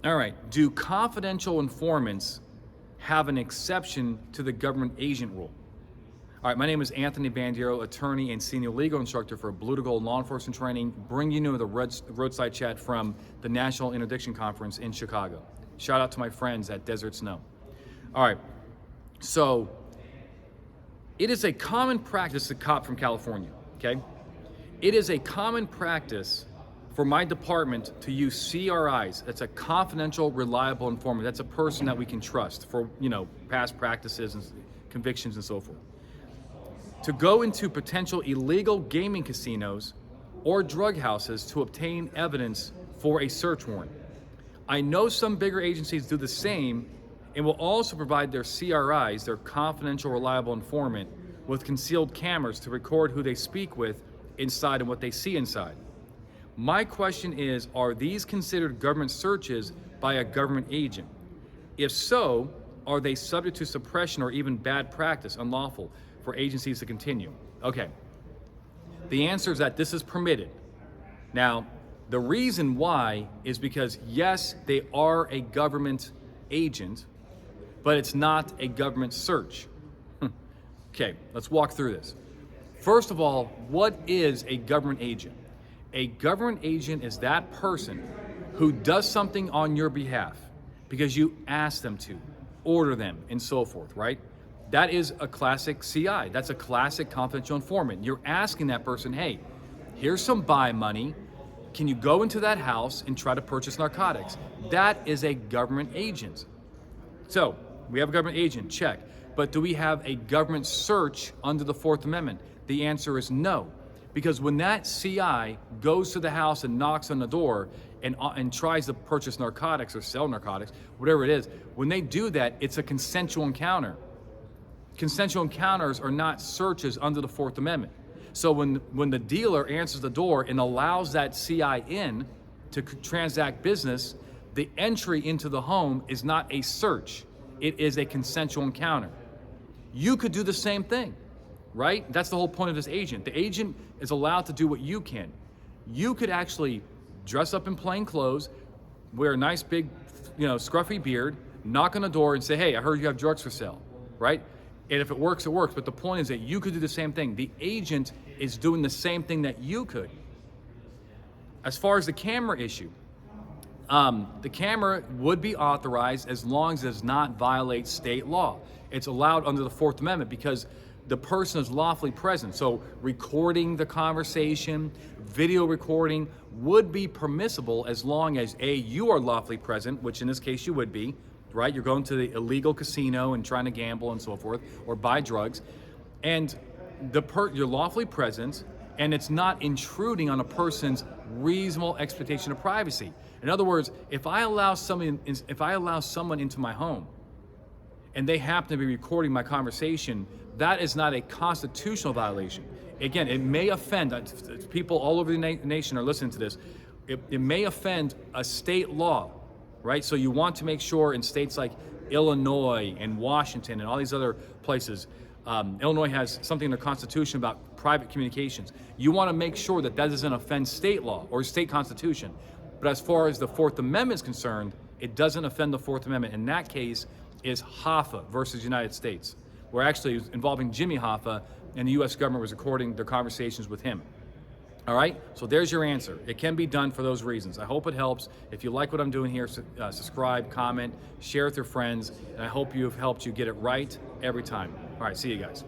All right, do confidential informants have an exception to the government agent rule? All right, my name is Anthony Bandiero, attorney and senior legal instructor for Blue to Gold Law Enforcement Training, bringing you the roadside chat from the National Interdiction Conference in Chicago. Shout out to my friends at Desert Snow. All right, so it is a common practice, a cop from California, okay? It is a common practice for my department to use CRIs. That's a confidential, reliable informant. That's a person that we can trust for, past practices and convictions and so forth. To go into potential illegal gaming casinos or drug houses to obtain evidence for a search warrant. I know some bigger agencies do the same and will also provide their CRIs, their confidential, reliable informant, with concealed cameras to record who they speak with inside and what they see inside. My question is, are these considered government searches by a government agent? If so, are they subject to suppression or even bad practice, unlawful for agencies to continue? Okay, the answer is that this is permitted. Now, the reason why is because yes, they are a government agent, but it's not a government search. Okay, let's walk through this. First of all, what is a government agent? A government agent is that person who does something on your behalf because you ask them to, order them, and so forth, right? That is a classic CI. That's a classic confidential informant. You're asking that person, hey, here's some buy money. Can you go into that house and try to purchase narcotics? That is a government agent. So we have a government agent, check. But do we have a government search under the Fourth Amendment? The answer is no. Because when that CI goes to the house and knocks on the door and tries to purchase narcotics or sell narcotics, whatever it is, when they do that, it's a consensual encounter. Consensual encounters are not searches under the Fourth Amendment. So when the dealer answers the door and allows that CI in to transact business, the entry into the home is not a search. It is a consensual encounter. You could do the same thing, right? That's the whole point of this agent. The agent is allowed to do what you can. You could actually dress up in plain clothes, wear a nice big, scruffy beard, knock on the door and say, hey, I heard you have drugs for sale, right? And if it works, it works. But the point is that you could do the same thing. The agent is doing the same thing that you could. As far as the camera issue, the camera would be authorized as long as it does not violate state law. It's allowed under the Fourth Amendment because the person is lawfully present. So recording the conversation, video recording would be permissible as long as A, you are lawfully present, which in this case you would be, right? You're going to the illegal casino and trying to gamble and so forth, or buy drugs. And you're lawfully present and it's not intruding on a person's reasonable expectation of privacy. In other words, if I allow someone into my home and they happen to be recording my conversation, that is not a constitutional violation. Again, it may offend, people all over the nation are listening to this, it may offend a state law, right? So you want to make sure in states like Illinois and Washington and all these other places, Illinois has something in their constitution about private communications. You want to make sure that that doesn't offend state law or state constitution. But as far as the Fourth Amendment is concerned, it doesn't offend the Fourth Amendment. In that case is Hoffa versus United States, where actually it was involving Jimmy Hoffa and the U.S. government was recording their conversations with him. All right, so there's your answer. It can be done for those reasons. I hope it helps. If you like what I'm doing here, subscribe, comment, share with your friends, and I hope you've helped you get it right every time. All right, see you guys.